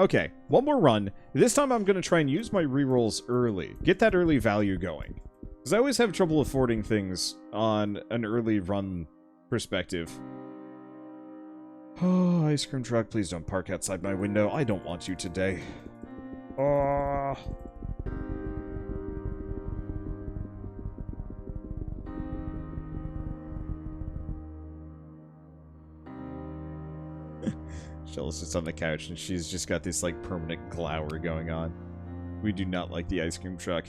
Okay, one more run. This time I'm going to try and use my rerolls early. Get that early value going. Because I always have trouble affording things on an early run perspective. Oh, ice cream truck, please don't park outside my window. I don't want you today. Oh. Sheila sits on the couch and she's just got this like permanent glower going on. We do not like the ice cream truck.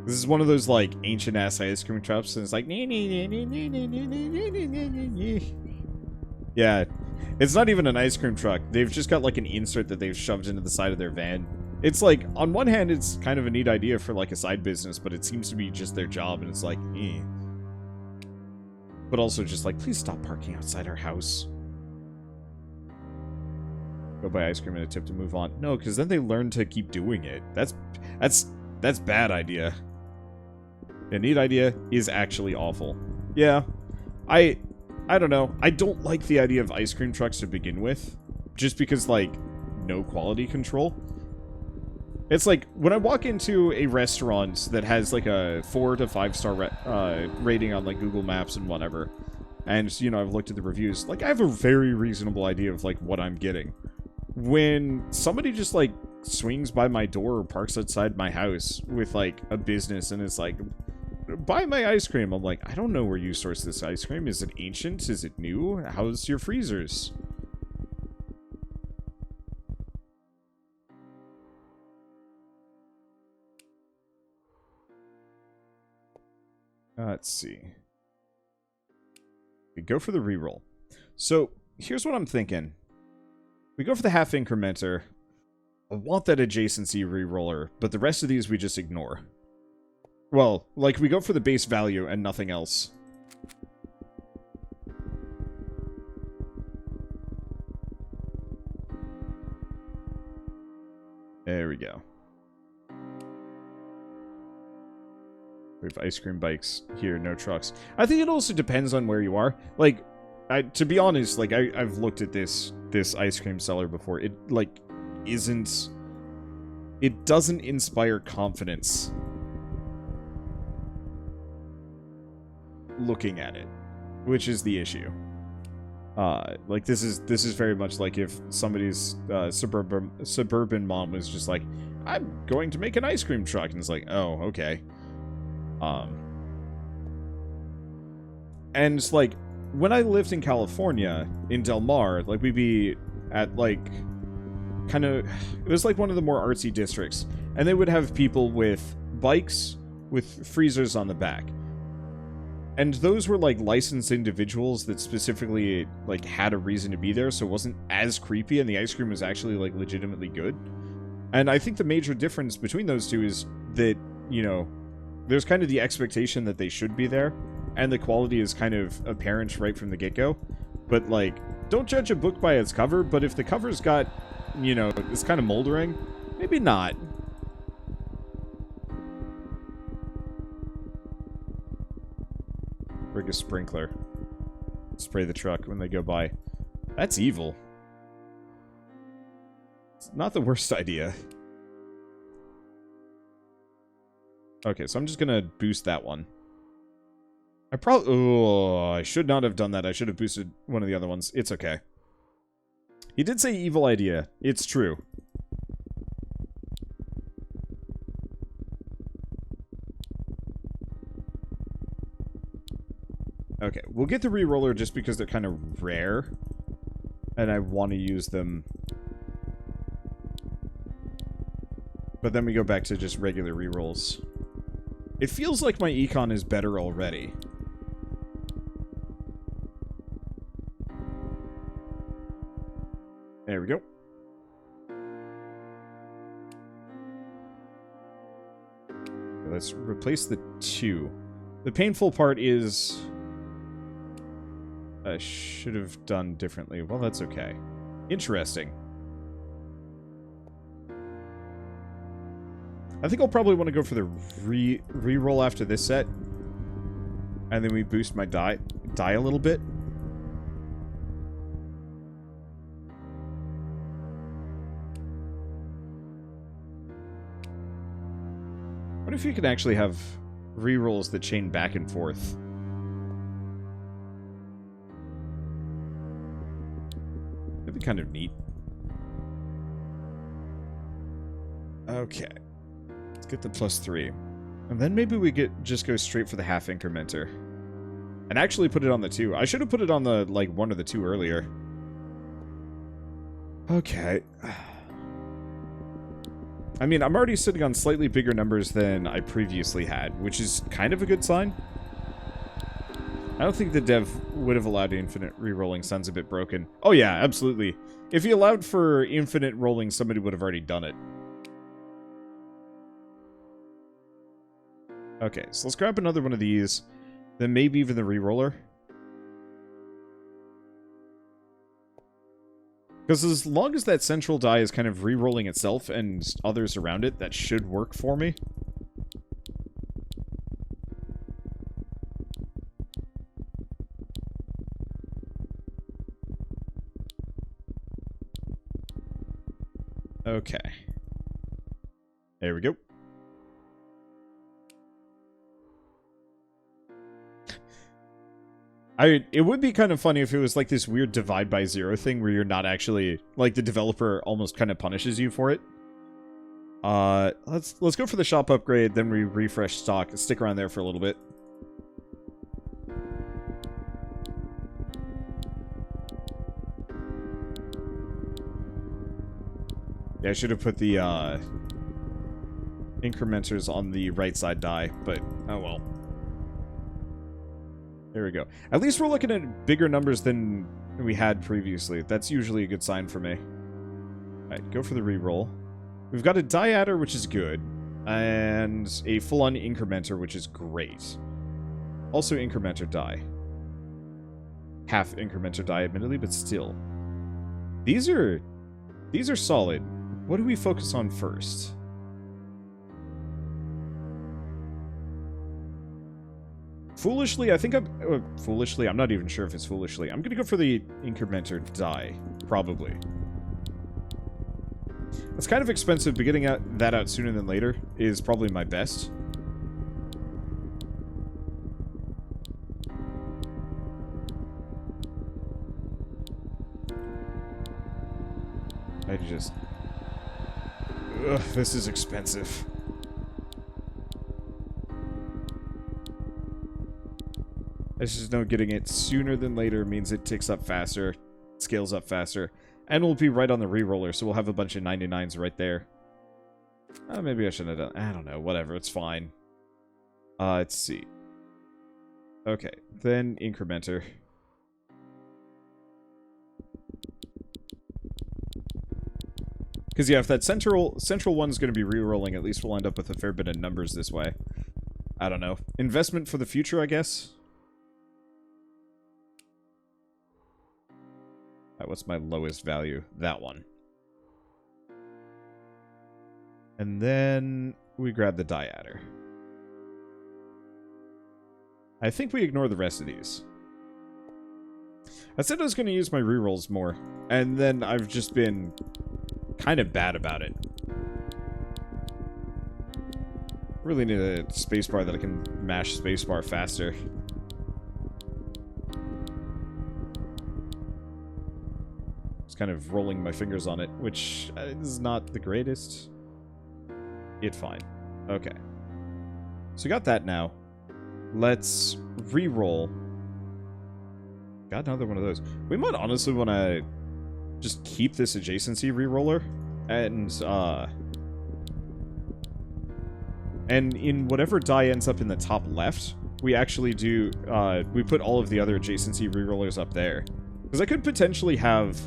This is one of those like ancient ass ice cream trucks and it's like yeah, it's not even an ice cream truck. They've just got like an insert that they've shoved into the side of their van. It's like, on one hand, it's kind of a neat idea for like a side business, but it seems to be just their job and it's like, eh. But also just like, please stop parking outside our house. Go buy ice cream and a tip to move on. No, because then they learn to keep doing it. That's bad idea. A neat idea is actually awful. Yeah, I don't know. I don't like the idea of ice cream trucks to begin with. Just because, like, no quality control. It's like, when I walk into a restaurant that has, like, a 4 to 5 star rating on, like, Google Maps and whatever, and, you know, I've looked at the reviews, like, I have a very reasonable idea of, like, what I'm getting. When somebody just, like, swings by my door or parks outside my house with, like, a business and it's like, buy my ice cream. I'm like, I don't know where you source this ice cream. Is it ancient? Is it new? How's your freezers? Let's see. We go for the reroll. So, here's what I'm thinking. We go for the half incrementer. I want that adjacency reroller, but the rest of these we just ignore. Well, like, we go for the base value and nothing else. There we go. We have ice cream bikes here, no trucks. I think it also depends on where you are. Like, to be honest, like, I've looked at this ice cream seller before. It, like, isn't... It doesn't inspire confidence looking at it, which is the issue. Like, this is very much like if somebody's suburban mom was just like, I'm going to make an ice cream truck, and it's like, oh, okay. And it's like, when I lived in California, in Del Mar, like, we'd be at, like, kind of, it was like one of the more artsy districts, and they would have people with bikes with freezers on the back. And those were, like, licensed individuals that specifically, like, had a reason to be there, so it wasn't as creepy, and the ice cream was actually, like, legitimately good. And I think the major difference between those two is that, you know, there's kind of the expectation that they should be there, and the quality is kind of apparent right from the get-go. But, like, don't judge a book by its cover, but if the cover's got, you know, it's kind of moldering, maybe not. Rig a sprinkler. Spray the truck when they go by. That's evil. It's not the worst idea. Okay, so I'm just gonna boost that one. I probably... Oh, I should not have done that. I should have boosted one of the other ones. It's okay. He did say evil idea. It's true. Okay, we'll get the reroller just because they're kind of rare. And I want to use them. But then we go back to just regular rerolls. It feels like my econ is better already. There we go. Let's replace the 2. The painful part is... I should have done differently. Well, that's okay. Interesting. I think I'll probably want to go for the re-roll after this set. And then we boost my die a little bit. wonder if you can actually have rerolls that chain back and forth. That'd be kind of neat. Okay. Let's get the +3. And then maybe we just go straight for the half incrementer. And actually put it on the 2. I should have put it on the, like, 1 or the 2 earlier. Okay. I mean, I'm already sitting on slightly bigger numbers than I previously had, which is kind of a good sign. I don't think the dev would have allowed infinite rerolling. Sounds a bit broken. Oh yeah, absolutely. If he allowed for infinite rolling, somebody would have already done it. Okay, so let's grab another one of these. Then maybe even the reroller. Because as long as that central die is kind of re-rolling itself and others around it, that should work for me. Okay. There we go. It would be kind of funny if it was like this weird divide by 0 thing where you're not actually, like, the developer almost kind of punishes you for it. Let's go for the shop upgrade, then we refresh stock and stick around there for a little bit. Yeah, I should have put the incrementers on the right side die, but oh well. There we go. At least we're looking at bigger numbers than we had previously. That's usually a good sign for me. Alright, go for the reroll. We've got a die adder, which is good. And a full-on incrementer, which is great. Also incrementer die. Half incrementer die, admittedly, but still. These are solid. What do we focus on first? Foolishly, I think foolishly, I'm not even sure if it's foolishly. I'm gonna go for the incrementer die, probably. It's kind of expensive, but getting that out sooner than later is probably my best. I just... Ugh, this is expensive. I just know getting it sooner than later means it ticks up faster, scales up faster, and we'll be right on the reroller, so we'll have a bunch of 99s right there. Maybe I shouldn't have done... I don't know, whatever, it's fine. Let's see. Okay, then incrementer. Because yeah, if that central one's going to be rerolling, at least we'll end up with a fair bit of numbers this way. I don't know. Investment for the future, I guess? What's my lowest value? That one. And then we grab the die adder. I think we ignore the rest of these. I said I was going to use my rerolls more, and then I've just been kind of bad about it. Really need a spacebar that I can mash spacebar faster. Kind of rolling my fingers on it, which is not the greatest. It's fine. Okay. So we got that now. Let's re-roll. Got another one of those. We might honestly want to just keep this adjacency re-roller and in whatever die ends up in the top left, we actually do we put all of the other adjacency re-rollers up there. Because I could potentially have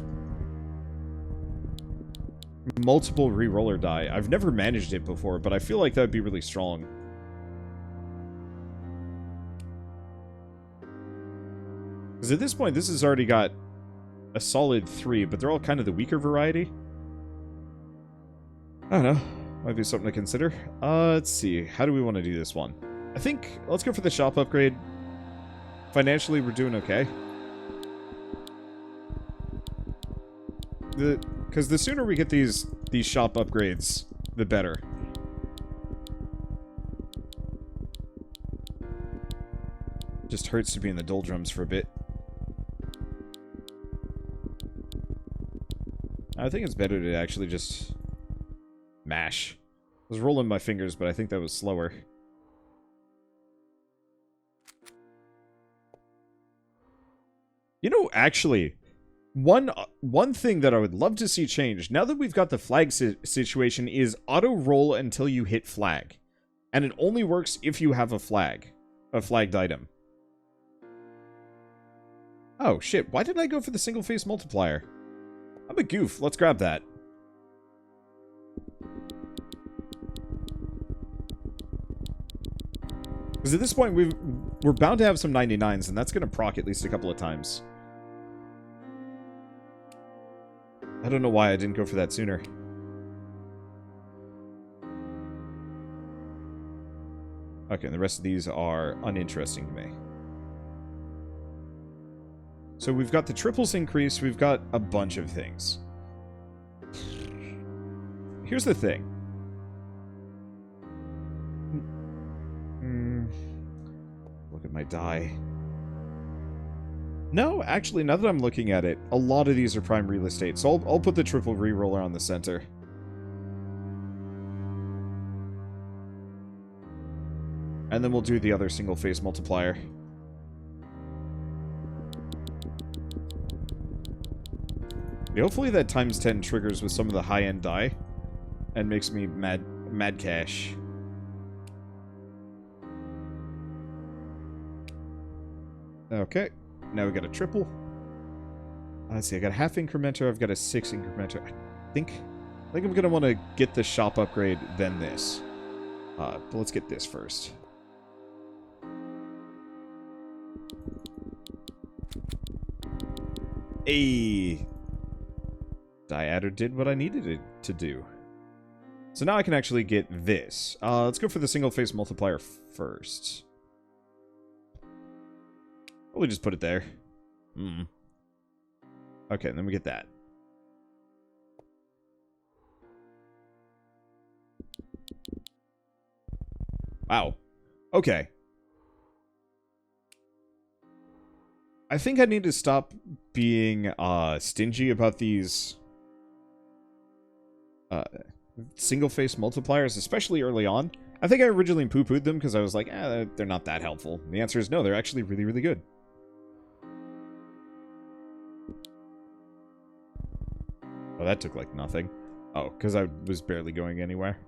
multiple re-roller die. I've never managed it before, but I feel like that would be really strong. Because at this point, this has already got a solid 3, but they're all kind of the weaker variety. I don't know. Might be something to consider. Let's see. How do we want to do this one? I think, let's go for the shop upgrade. Financially, we're doing okay. Because the sooner we get these shop upgrades, the better. just hurts to be in the doldrums for a bit. I think it's better to actually just mash. I was rolling my fingers, but I think that was slower. You know, actually, one thing that I would love to see change, now that we've got the flag situation, is auto-roll until you hit flag. And it only works if you have a flagged item. Oh, shit, why didn't I go for the single-face multiplier? I'm a goof, let's grab that. Because at this point, we're bound to have some 99s, and that's going to proc at least a couple of times. I don't know why I didn't go for that sooner. Okay, and the rest of these are uninteresting to me. So we've got the triples increase, we've got a bunch of things. Here's the thing. Look at my die. No, actually, now that I'm looking at it, a lot of these are prime real estate, so I'll put the triple reroller on the center. And then we'll do the other single-face multiplier. Yeah, hopefully that times 10 triggers with some of the high-end die and makes me mad cash. Okay, now we got a triple. Let's see, I got a half incrementer, I've got a 6 incrementer. I think I'm gonna want to get the shop upgrade, then this. But let's get this first. Ayy. Diadder did what I needed it to do. So now I can actually get this. Let's go for the single-face multiplier first. We'll just put it there. Okay, and then we get that. Wow. Okay. I think I need to stop being stingy about these single-face multipliers, especially early on. I think I originally poo-pooed them because I was like, they're not that helpful. And the answer is no, they're actually really, really good. Oh, that took like nothing. Oh, because I was barely going anywhere.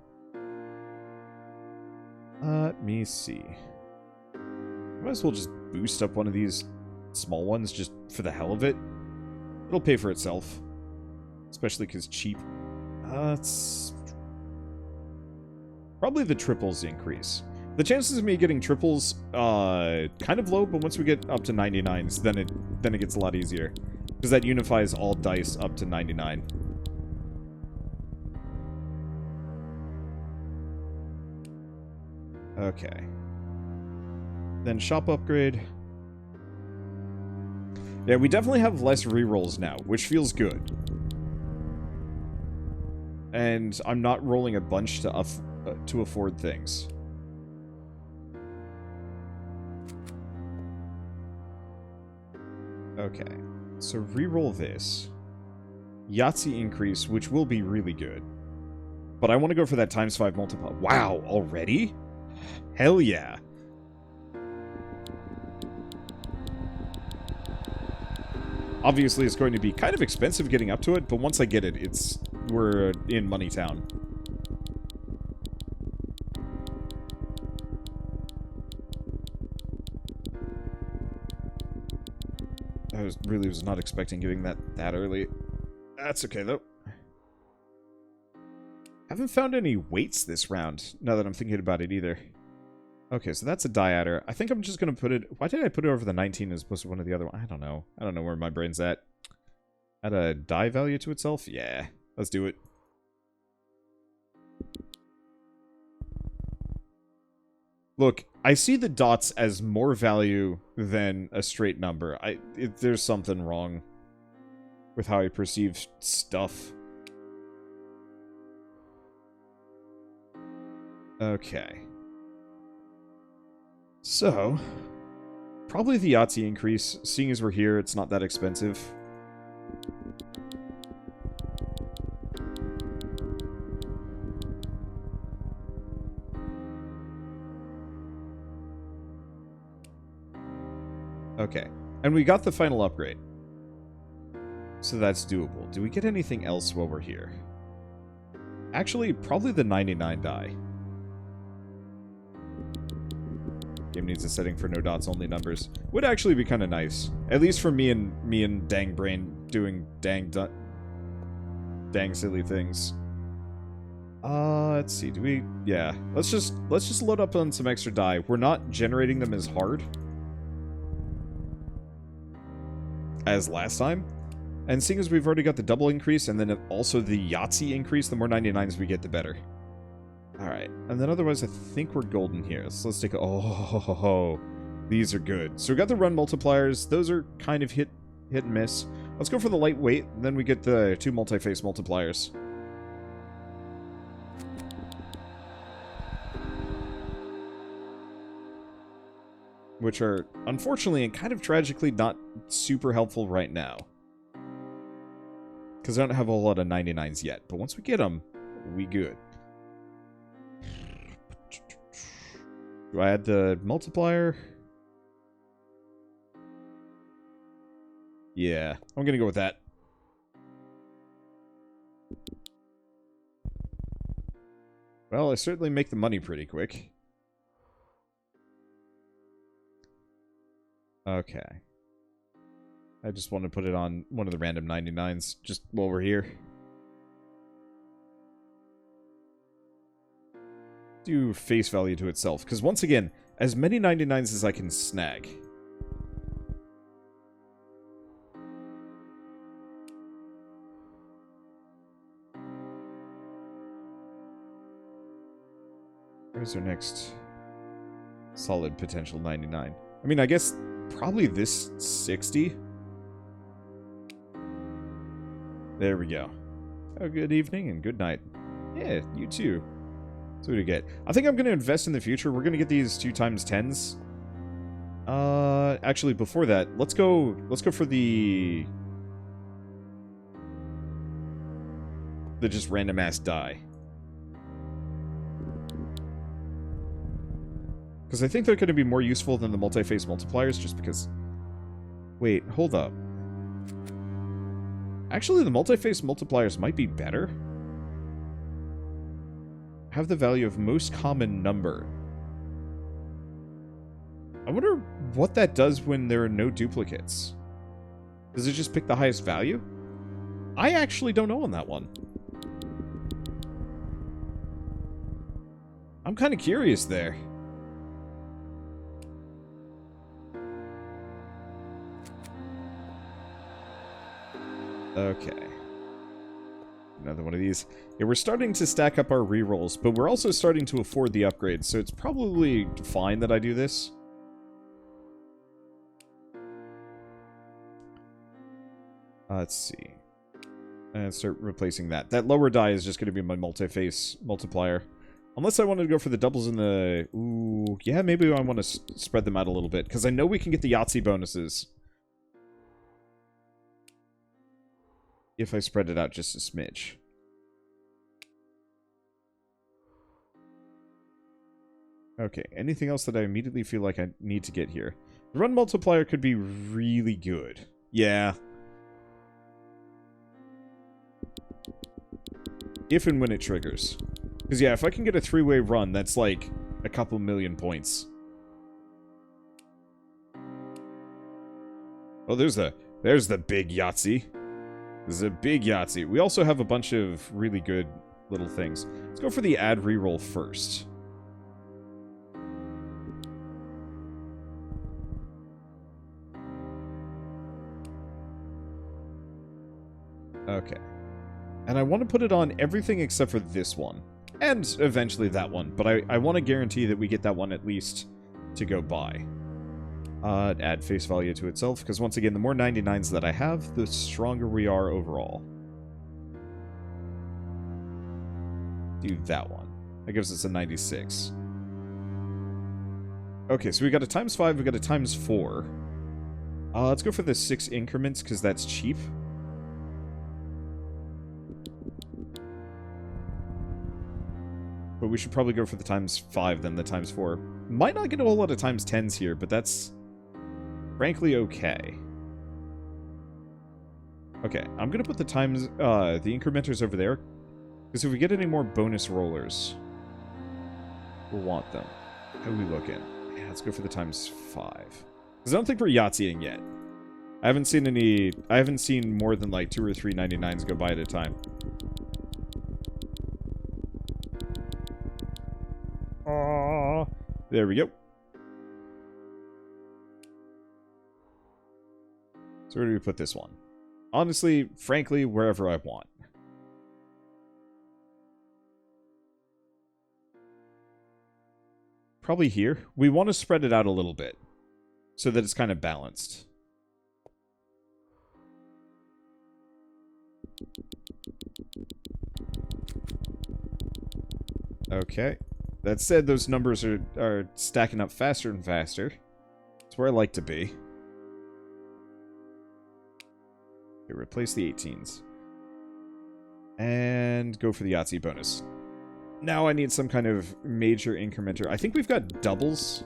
Let me see. Might as well just boost up one of these small ones just for the hell of it. It'll pay for itself. Especially because cheap. It's probably the triples increase. The chances of me getting triples kind of low, but once we get up to 99s, then it gets a lot easier. Because that unifies all dice up to 99. Okay. Then shop upgrade. Yeah, we definitely have less rerolls now, which feels good. And I'm not rolling a bunch to afford things. Okay, so reroll this. Yahtzee increase, which will be really good. But I want to go for that ×5 multiplier. Wow, already? Hell yeah. Obviously, it's going to be kind of expensive getting up to it, but once I get it, we're in Money Town. I was not expecting getting that early. That's okay, though. Haven't found any weights this round, now that I'm thinking about it, either. Okay, so that's a diadder. I think I'm just going to put it... Why did I put it over the 19 as opposed to one of the other ones? I don't know. I don't know where my brain's at. Add a die value to itself? Yeah, let's do it. Look, I see the dots as more value than a straight number. There's something wrong with how I perceive stuff. Okay. So, Probably the Yahtzee increase. Seeing as we're here, it's not that expensive. Okay. And we got the final upgrade. So that's doable. Do we get anything else while we're here? Actually, probably the 99 die. Game needs a setting for no dots, only numbers. Would actually be kind of nice. At least for me and Dang Brain doing dang silly things. Let's see. Do we? Yeah. Let's just load up on some extra die. We're not generating them as hard as last time. And seeing as we've already got the double increase and then also the Yahtzee increase, the more 99s we get, the better. Alright, and then otherwise I think we're golden here. So let's take a... Oh, these are good. So we got the run multipliers. Those are kind of hit and miss. Let's go for the lightweight, and then we get the 2 multi-face multipliers. Which are, unfortunately and kind of tragically, not super helpful right now. Because I don't have a whole lot of 99s yet. But once we get them, we good. Do I add the multiplier? Yeah, I'm gonna go with that. Well, I certainly make the money pretty quick. Okay. I just want to put it on one of the random 99s, just while we're here. Do face value to itself, because once again, as many 99s as I can snag. Where's our next solid potential 99? I mean, I guess probably this 60. There we go. Oh, good evening and good night. Yeah, you too. So what do we get? I think I'm going to invest in the future. We're going to get these 2x10s. Actually, before that, let's go for the just random ass die. Because I think they're going to be more useful than the multi-face multipliers, just because... Wait, hold up. Actually, the multi-face multipliers might be better. Have the value of most common number. I wonder what that does when there are no duplicates. Does it just pick the highest value? I actually don't know on that one. I'm kind of curious there. Okay. Another one of these. Yeah, we're starting to stack up our rerolls, but we're also starting to afford the upgrades, so it's probably fine that I do this. Let's see. And start replacing that. That lower die is just going to be my multi-face multiplier. Unless I wanted to go for the doubles in the... Ooh, yeah, maybe I want to spread them out a little bit, because I know we can get the Yahtzee bonuses. If I spread it out just a smidge. Okay, anything else that I immediately feel like I need to get here? The run multiplier could be really good. Yeah. If and when it triggers. Because yeah, if I can get a 3-way run, that's like a couple million points. Oh, there's the big Yahtzee. This is a big Yahtzee. We also have a bunch of really good little things. Let's go for the add reroll first. Okay. And I want to put it on everything except for this one. And eventually that one. But I want to guarantee that we get that one at least to go by. Add face value to itself, because once again, the more 99s that I have, the stronger we are overall. Do that one. That gives us a 96. Okay, so we got a ×5, we got a ×4. Let's go for the 6 increments, because that's cheap. But we should probably go for the ×5 than the ×4. Might not get a whole lot of ×10s here, but that's frankly okay. Okay, I'm gonna put the the incrementers over there, because if we get any more bonus rollers, we'll want them. How are we looking? Yeah, let's go for the ×5. Because I don't think we're Yahtzeeing yet. I haven't seen more than like 2 or 3 99s go by at a time. There we go. So where do we put this one? Honestly, frankly, wherever I want. Probably here. We want to spread it out a little bit, so that it's kind of balanced. Okay. That said, those numbers are stacking up faster and faster. That's where I like to be. Okay, replace the 18s. And go for the Yahtzee bonus. Now I need some kind of major incrementer. I think we've got doubles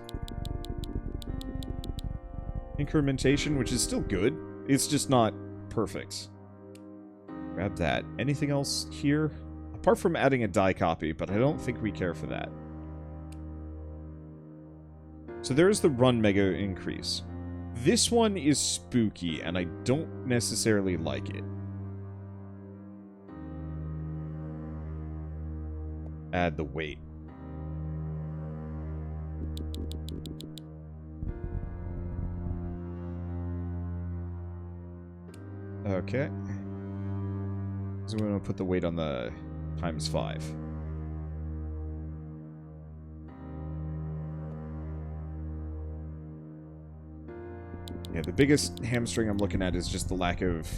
incrementation, which is still good. It's just not perfect. Grab that. Anything else here? Apart from adding a die copy, but I don't think we care for that. So there's the run mega increase. This one is spooky, and I don't necessarily like it. Add the weight. Okay. So we're going to put the weight on the ×5. Yeah, the biggest hamstring I'm looking at is just the lack of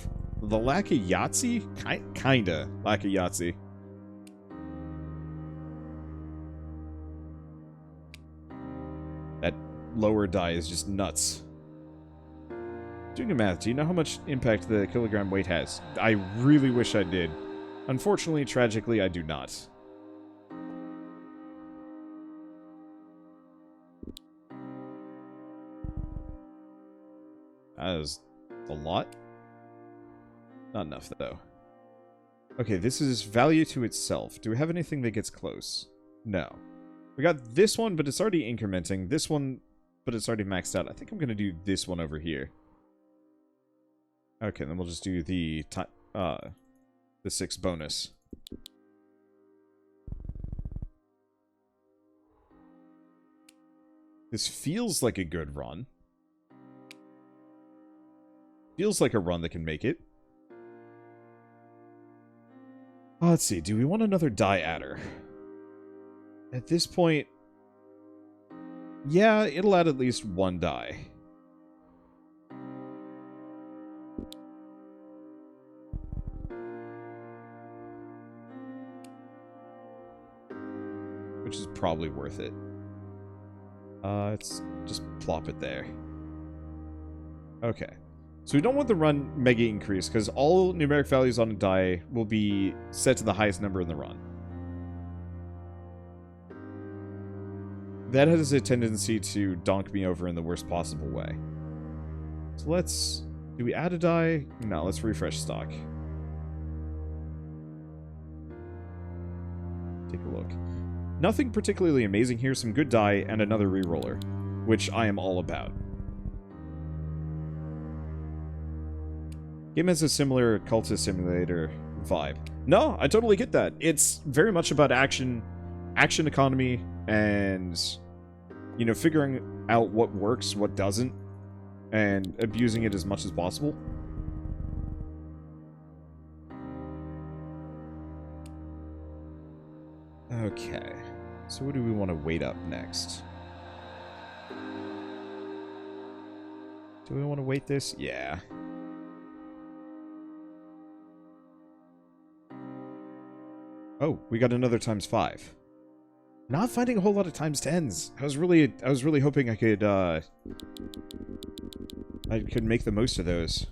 Yahtzee? Kinda lack of Yahtzee. That lower die is just nuts. Doing the math, do you know how much impact the kilogram weight has? I really wish I did. Unfortunately, tragically, I do not. That is a lot. Not enough, though. Okay, this is value to itself. Do we have anything that gets close? No. We got this one, but it's already incrementing. This one, but it's already maxed out. I think I'm going to do this one over here. Okay, then we'll just do the 6 bonus. This feels like a good run. Feels like a run that can make it. Let's see, do we want another die adder? At this point, yeah, it'll add at least 1 die. Which is probably worth it. Let's just plop it there. Okay. So we don't want the run mega increase, because all numeric values on a die will be set to the highest number in the run. That has a tendency to donk me over in the worst possible way. So let's... do we add a die? No, let's refresh stock. Take a look. Nothing particularly amazing here, some good die, and another reroller, which I am all about. Game has a similar cultist simulator vibe. No, I totally get that. It's very much about action economy, and, you know, figuring out what works, what doesn't, and abusing it as much as possible. Okay, so what do we want to weight up next? Do we want to weight this? Yeah. Oh, we got another ×5. Not finding a whole lot of times 10s. I was really hoping I could make the most of those.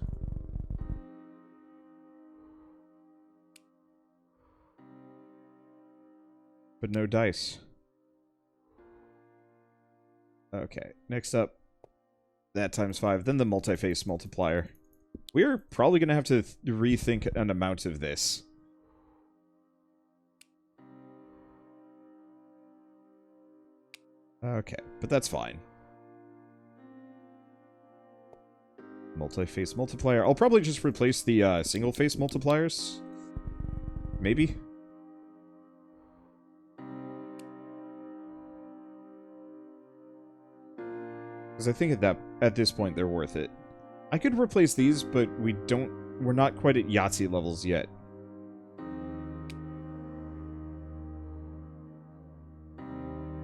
But no dice. Okay, next up, that times 5, then the multi-face multiplier. We're probably going to have to rethink an amount of this. Okay, but that's fine. Multi-face multiplier. I'll probably just replace the single-face multipliers. Maybe. Because I think at this point they're worth it. I could replace these, but we're not quite at Yahtzee levels yet.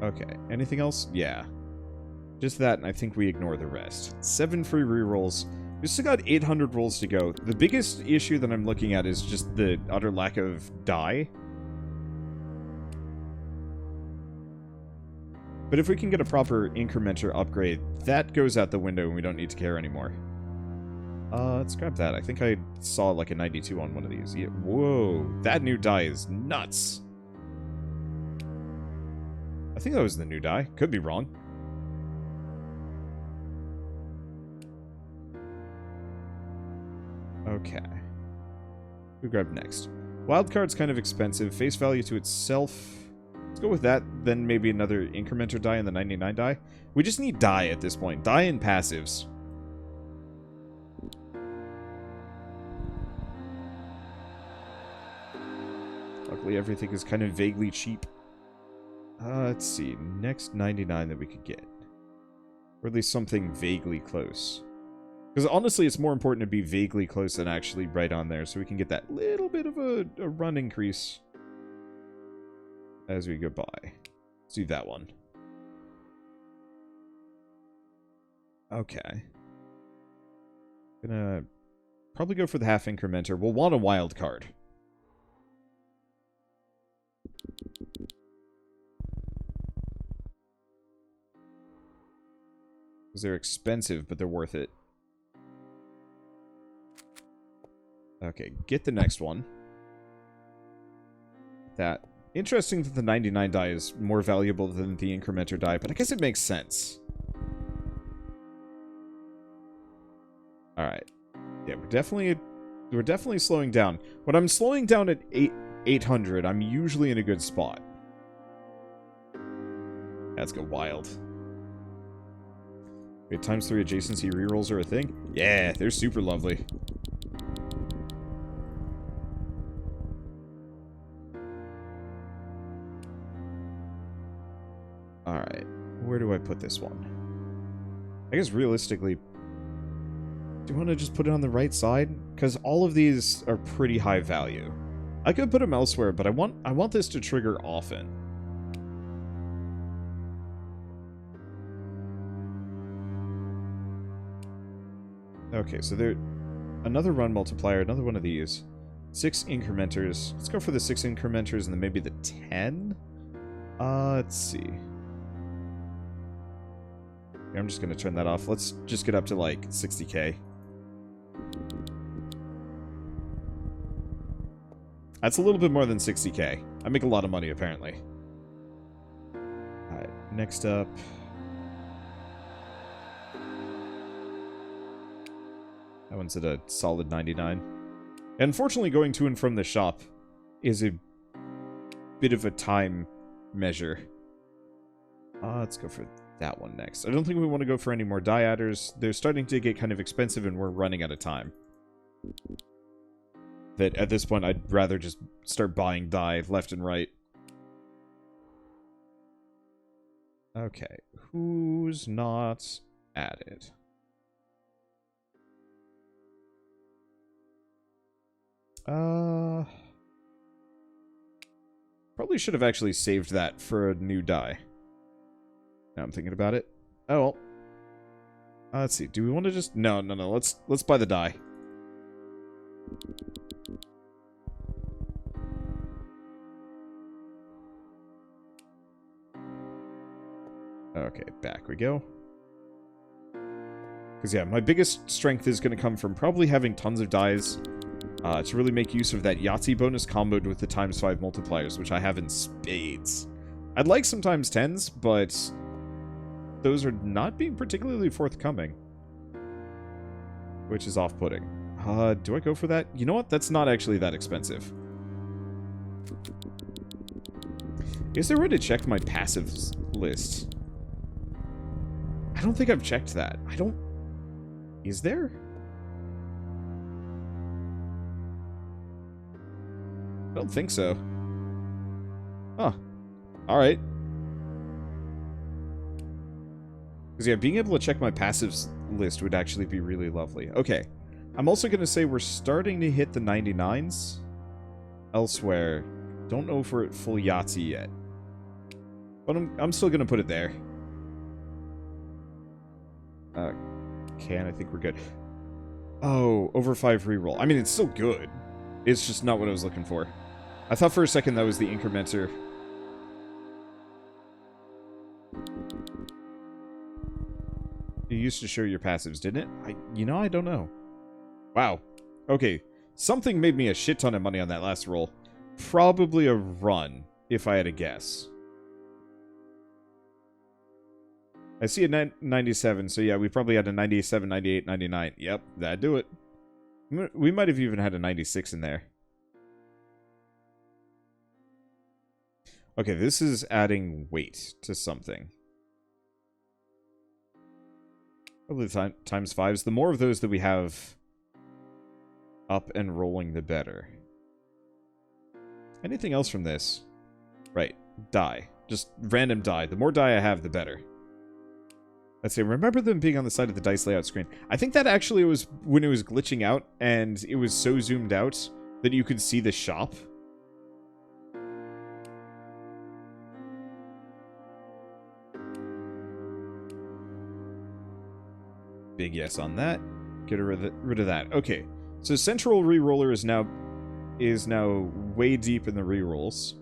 Okay, anything else? Yeah. Just that, and I think we ignore the rest. 7 free rerolls. We still got 800 rolls to go. The biggest issue that I'm looking at is just the utter lack of die. But if we can get a proper incrementer upgrade, that goes out the window and we don't need to care anymore. Let's grab that. I think I saw like a 92 on one of these. Yeah, whoa, that new die is nuts. I think that was the new die. Could be wrong. Okay. We grab next. Wildcard's kind of expensive. Face value to itself. Let's go with that. Then maybe another incrementer die and the 99 die. We just need die at this point. Die and passives. Luckily, everything is kind of vaguely cheap. Let's see. Next 99 that we could get. Or at least something vaguely close. Because honestly, it's more important to be vaguely close than actually right on there, so we can get that little bit of a run increase as we go by. Let's do that one. Okay. Gonna probably go for the half incrementer. We'll want a wild card. Because they're expensive, but they're worth it. Okay, get the next one. That. Interesting that the 99 die is more valuable than the incrementer die, but I guess it makes sense. Alright. Yeah, we're definitely slowing down. When I'm slowing down at 800, I'm usually in a good spot. Let's go wild. Wait, times 3 adjacency rerolls are a thing? Yeah, they're super lovely. Alright, where do I put this one? I guess realistically, do you want to just put it on the right side? Because all of these are pretty high value. I could put them elsewhere, but I want this to trigger often. Okay, so there... Another run multiplier, another one of these. 6 incrementers. Let's go for the 6 incrementers and then maybe the 10? Let's see. I'm just going to turn that off. Let's just get up to, like, 60k. That's a little bit more than 60k. I make a lot of money, apparently. Alright, next up... That one's at a solid 99. And unfortunately, going to and from the shop is a bit of a time measure. Let's go for that one next. I don't think we want to go for any more die adders. They're starting to get kind of expensive and we're running out of time. That at this point, I'd rather just start buying die left and right. Okay, who's not added? Probably should have actually saved that for a new die. Now I'm thinking about it. Oh, well. Let's see. Do we want to just... No. Let's buy the die. Okay, back we go. Because, yeah, my biggest strength is going to come from probably having tons of dies to really make use of that Yahtzee bonus comboed with the ×5 multipliers, which I have in spades. I'd like some ×10s, but those are not being particularly forthcoming, which is off-putting. Do I go for that? You know what? That's not actually that expensive. Is there a way to check my passives list? I don't think I've checked that. I don't... Is there? I don't think so. Huh. Alright. Because, yeah, being able to check my passives list would actually be really lovely. Okay. I'm also going to say we're starting to hit the 99s elsewhere. Don't know if we're at full Yahtzee yet. But I'm still going to put it there. Okay, and I think we're good. Oh, over 5 reroll. I mean, it's still good. It's just not what I was looking for. I thought for a second that was the incrementer. You used to show your passives, didn't it? You know, I don't know. Wow. Okay. Something made me a shit ton of money on that last roll. Probably a run, if I had to guess. I see a 97, so yeah, we probably had a 97, 98, 99. Yep, that'd do it. We might have even had a 96 in there. Okay, this is adding weight to something. Probably ×5s. The more of those that we have up and rolling, the better. Anything else from this? Right, die. Just random die. The more die I have, the better. Let's see, remember them being on the side of the dice layout screen. I think that actually was when it was glitching out, and it was so zoomed out that you could see the shop. Big yes on that. Get rid of that. Okay, so central reroller is now way deep in the rerolls.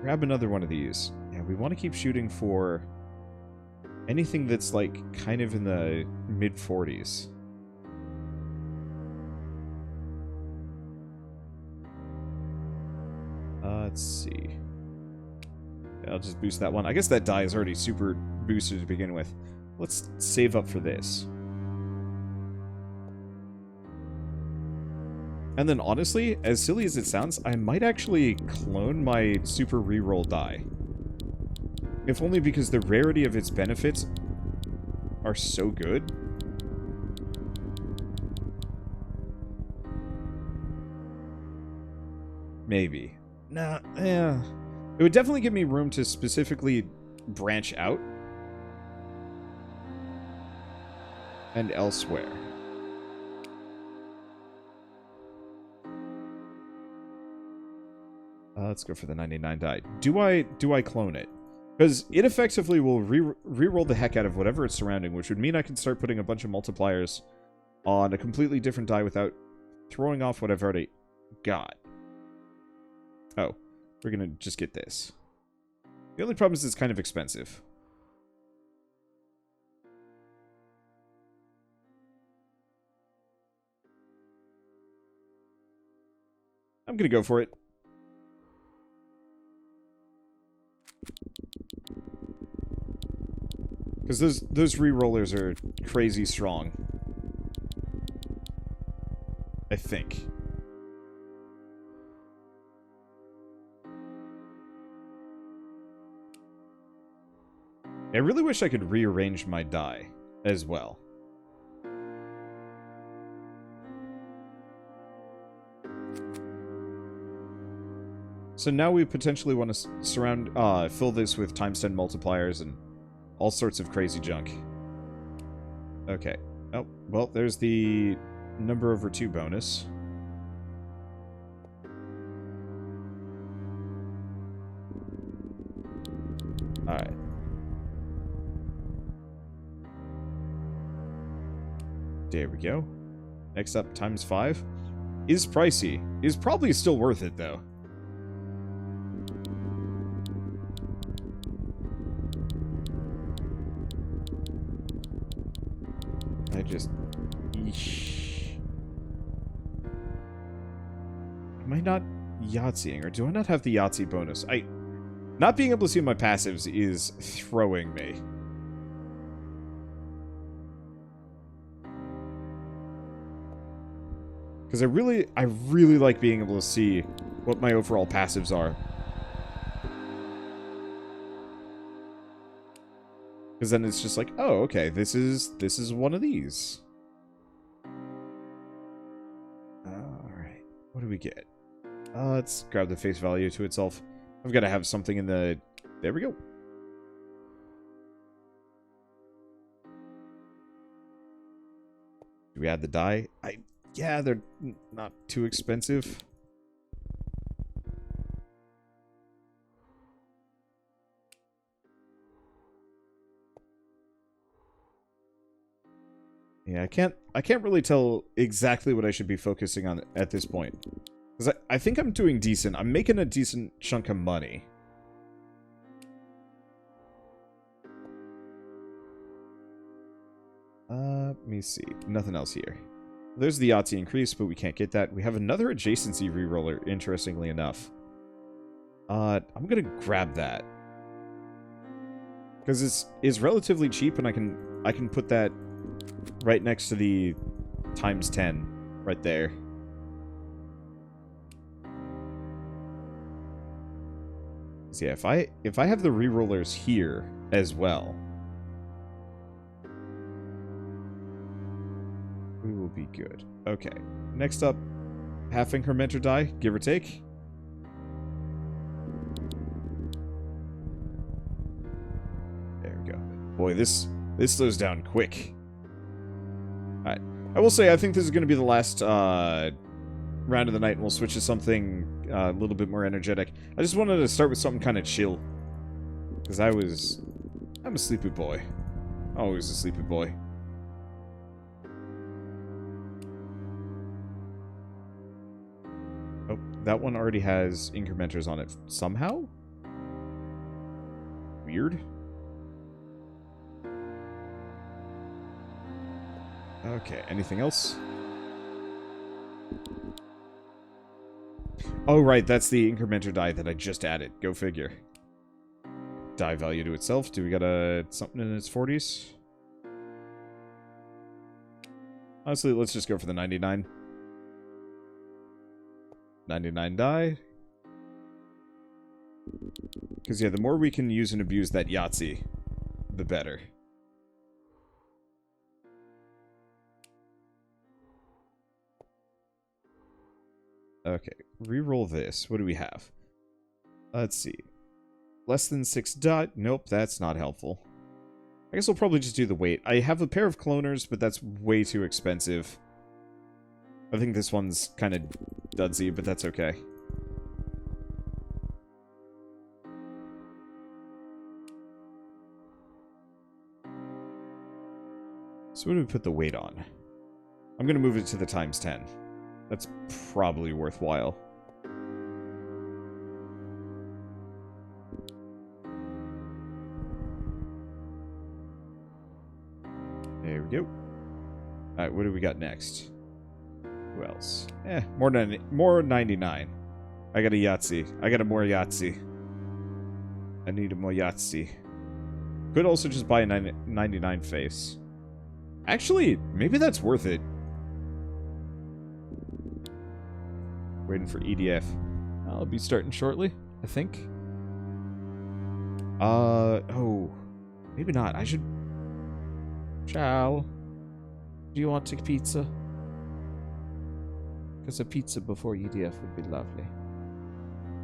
Grab another one of these. Yeah, we want to keep shooting for anything that's, like, kind of in the mid-40s. Let's see. Yeah, I'll just boost that one. I guess that die is already super boosted to begin with. Let's save up for this. And then, honestly, as silly as it sounds, I might actually clone my super reroll die. If only because the rarity of its benefits are so good. Maybe. Nah, yeah. It would definitely give me room to specifically branch out. And elsewhere. Let's go for the 99 die. Do I clone it? Because it effectively will reroll the heck out of whatever it's surrounding, which would mean I can start putting a bunch of multipliers on a completely different die without throwing off what I've already got. Oh, we're going to just get this. The only problem is it's kind of expensive. I'm going to go for it. Because those re-rollers are crazy strong. I think. I really wish I could rearrange my die as well. So now we potentially want to fill this with ×10 multipliers and all sorts of crazy junk. Okay. Oh, well, there's the number over 2 bonus. Alright. There we go. Next up, ×5. Is pricey. Is probably still worth it, though. I just... Eesh. Am I not Yahtzeeing, or do I not have the Yahtzee bonus? Not being able to see my passives is throwing me. Because I really like being able to see what my overall passives are. Because then it's just like, oh, okay, this is one of these. Alright, what do we get? Let's grab the face value to itself. I've got to have something in the... There we go. Do we add the die? Yeah, they're not too expensive. Yeah, I can't really tell exactly what I should be focusing on at this point. Because I think I'm doing decent. I'm making a decent chunk of money. Let me see. Nothing else here. There's the Yahtzee increase, but we can't get that. We have another adjacency reroller, interestingly enough. I'm gonna grab that. Because it's relatively cheap, and I can put that right next to the times 10 right there. So yeah, if I have the rerollers here as well, we will be good. Okay, next up, half increment or die, give or take. There we go. Boy, this slows down quick. Alright. I will say, I think this is going to be the last round of the night, and we'll switch to something a little bit more energetic. I just wanted to start with something kind of chill. Because I'm a sleepy boy. Always a sleepy boy. Oh, that one already has incrementers on it somehow? Weird. Okay, anything else? Oh, right, that's the incrementer die that I just added. Go figure. Die value to itself. Do we got something in its 40s? Honestly, let's just go for the 99. 99 die. Because, yeah, the more we can use and abuse that Yahtzee, the better. Okay, reroll this. What do we have? Let's see. Less than 6 dot. Nope, that's not helpful. I guess I'll probably just do the weight. I have a pair of cloners, but that's way too expensive. I think this one's kind of dudsy, but that's okay. So what do we put the weight on? I'm going to move it to the times 10. That's probably worthwhile. There we go. Alright, what do we got next? Who else? More 99. I got a Yahtzee. I got a more Yahtzee. I need a more Yahtzee. Could also just buy a 99 face. Actually, maybe that's worth it. Waiting for EDF. I'll be starting shortly, I think. Oh. Maybe not. I should... Ciao. Do you want a pizza? Because a pizza before EDF would be lovely.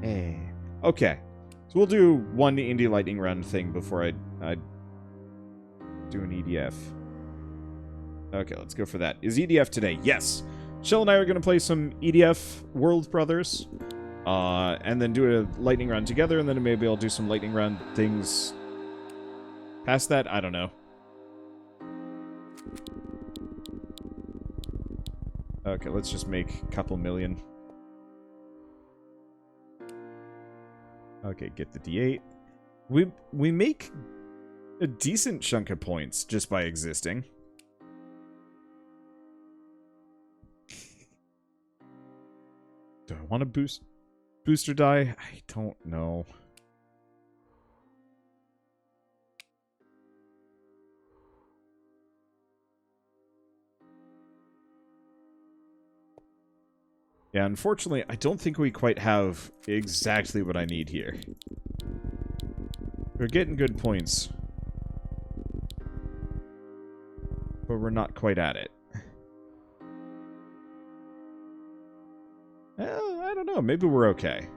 Hey. Okay. So we'll do one indie lightning round thing before I do an EDF. Okay, let's go for that. Is EDF today? Yes! Shell and I are going to play some EDF World Brothers, and then do a lightning round together, and then maybe I'll do some lightning round things past that. I don't know. Okay, let's just make a couple million. Okay, get the D8. We make a decent chunk of points just by existing. want a booster die? I don't know. Yeah, unfortunately, I don't think we quite have exactly what I need here. We're getting good points, but we're not quite at it. Well, I don't know. Maybe we're okay.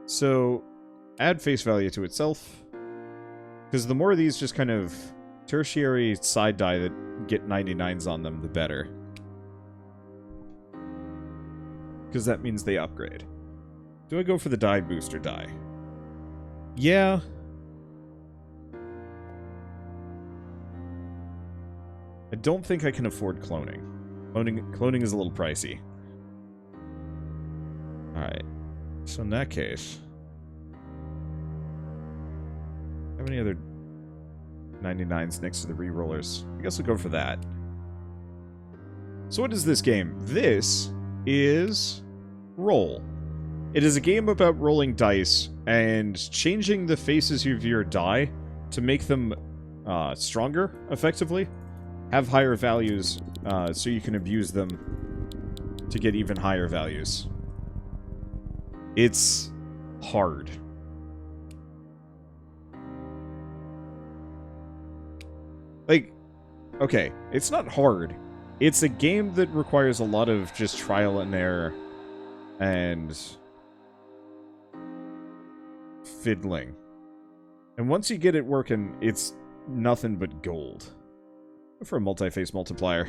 So, add face value to itself. Because the more of these just kind of tertiary side die that get 99s on them, the better. Because that means they upgrade. Do I go for the die booster die? Yeah. I don't think I can afford cloning. Cloning is a little pricey. Alright. So in that case... Have any other 99s next to the rerollers? I guess we'll go for that. So what is this game? This is Roll. It is a game about rolling dice and changing the faces of your die to make them stronger, effectively. Have higher values so you can abuse them to get even higher values. It's hard. Like, okay, it's not hard. It's a game that requires a lot of just trial and error and fiddling. And once you get it working, it's nothing but gold. For a multi-face multiplier.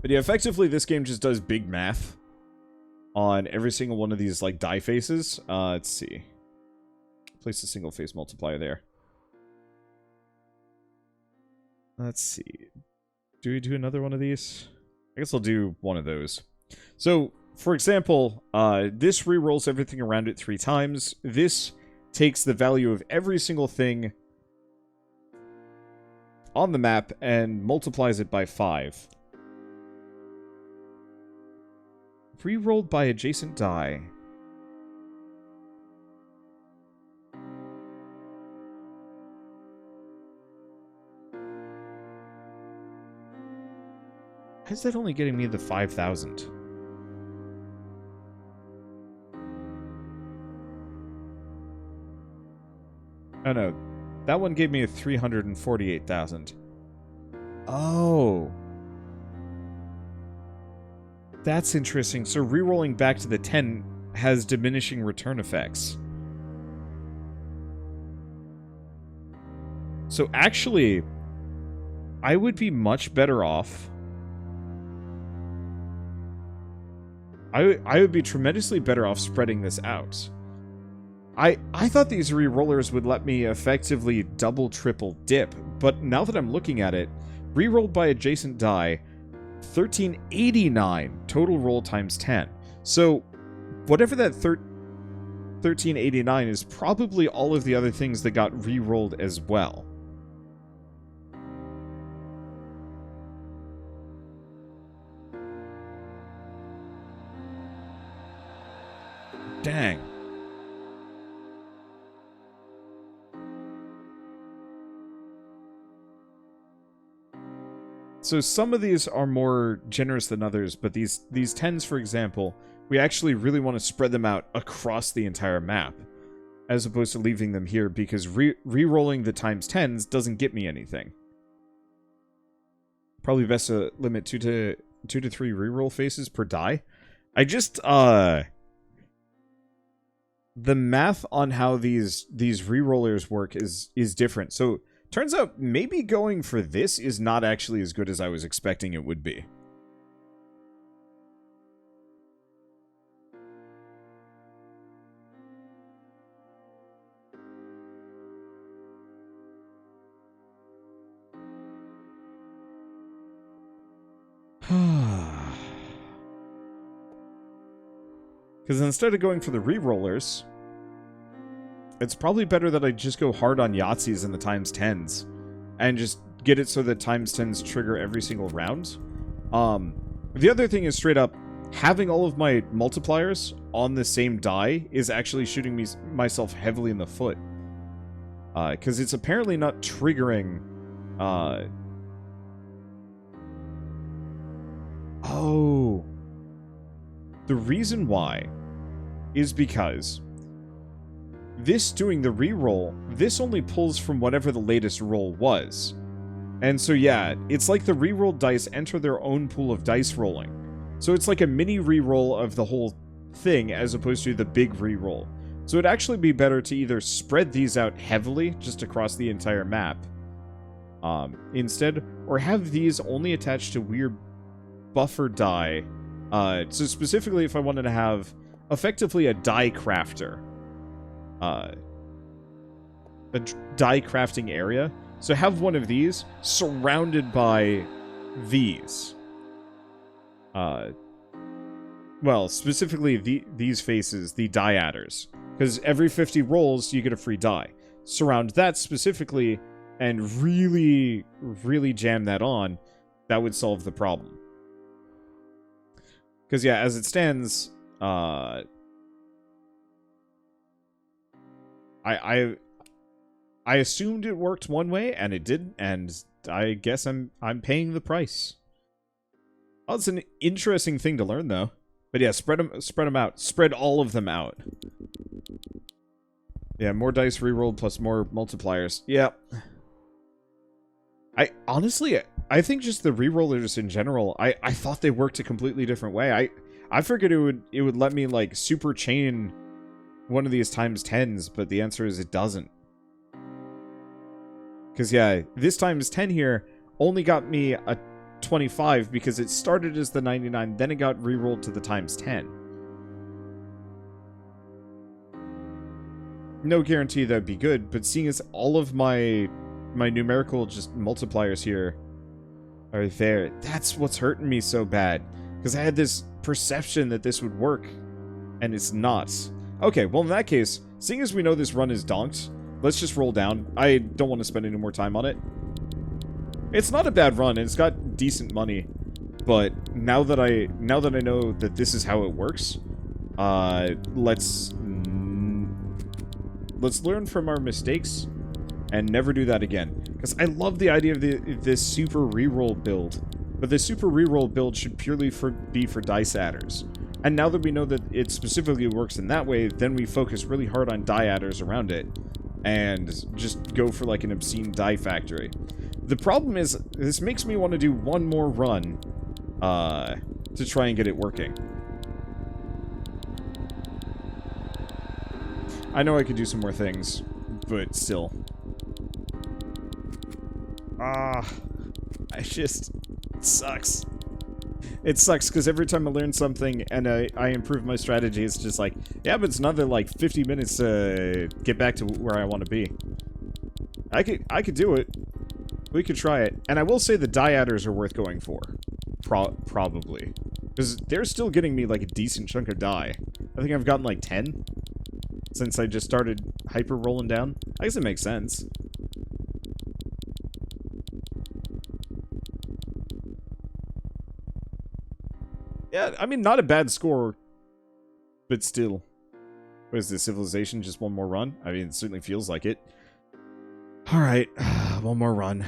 But yeah, effectively this game just does big math on every single one of these, like, die faces. Let's see. Place a single face multiplier there. Let's see. Do we do another one of these? I guess I'll do one of those. So, for example, this re-rolls everything around it 3 times. This takes the value of every single thing on the map and multiplies it by 5. Re-rolled by adjacent die. Why is that only getting me the 5,000? Oh no, that one gave me a 348,000. Oh. That's interesting. So re-rolling back to the 10 has diminishing return effects. So actually, I would be much better off. I would be tremendously better off spreading this out. I thought these re-rollers would let me effectively double, triple dip, but now that I'm looking at it, re-rolled by adjacent die, 1389 total roll times 10. So whatever that 1389 is, probably all of the other things that got re-rolled as well. Dang. So some of these are more generous than others, but these 10s, for example, we actually really want to spread them out across the entire map, as opposed to leaving them here, because re-rolling the times 10s doesn't get me anything. Probably best to limit 2 to 3 re-roll faces per die. I just, the math on how these re-rollers work is different. So, turns out maybe going for this is not actually as good as I was expecting it would be. Because instead of going for the re-rollers, it's probably better that I just go hard on Yahtzees and the times 10s. And just get it so that times 10s trigger every single round. The other thing is straight up, having all of my multipliers on the same die is actually shooting myself heavily in the foot. Because it's apparently not triggering... Oh. The reason why is because this doing the reroll, this only pulls from whatever the latest roll was. And so yeah, it's like the rerolled dice enter their own pool of dice rolling. So it's like a mini reroll of the whole thing as opposed to the big reroll. So it'd actually be better to either spread these out heavily just across the entire map instead, or have these only attached to weird buffer die. So specifically if I wanted to have effectively a die crafter, a die crafting area. So have one of these surrounded by these. Well, specifically these faces, the die adders. Because every 50 rolls, you get a free die. Surround that specifically and really, really jam that on. That would solve the problem. Because, yeah, as it stands, I assumed it worked one way, and it didn't, and I guess I'm paying the price. Oh, it's an interesting thing to learn, though. But yeah, spread them out. Spread all of them out. Yeah, more dice rerolled plus more multipliers. Yeah. Honestly, I think just the rerollers in general, I thought they worked a completely different way. I figured it would let me, like, super chain one of these times 10s, but the answer is it doesn't. Because, yeah, this times 10 here only got me a 25 because it started as the 99, then it got rerolled to the times 10. No guarantee that'd be good, but seeing as all of my numerical just multipliers here are there, that's what's hurting me so bad. Because I had this perception that this would work, and it's not. Okay, well in that case, seeing as we know this run is donked, let's just roll down. I don't want to spend any more time on it. It's not a bad run, and it's got decent money, but now that I know that this is how it works, let's learn from our mistakes and never do that again. Because I love the idea of this super reroll build, but the super reroll build should purely be for dice adders. And now that we know that it specifically works in that way, then we focus really hard on die adders around it, and just go for like an obscene die factory. The problem is, this makes me want to do one more run, to try and get it working. I know I could do some more things, but still. It sucks. It sucks, because every time I learn something and I improve my strategy, it's just like, yeah, but it's another, like, 50 minutes to get back to where I want to be. I could do it. We could try it. And I will say the die adders are worth going for. Probably. Because they're still getting me, like, a decent chunk of die. I think I've gotten, like, 10 since I just started hyper rolling down. I guess it makes sense. Yeah, I mean, not a bad score, but still. What is this, Civilization? Just one more run? I mean, it certainly feels like it. Alright, one more run.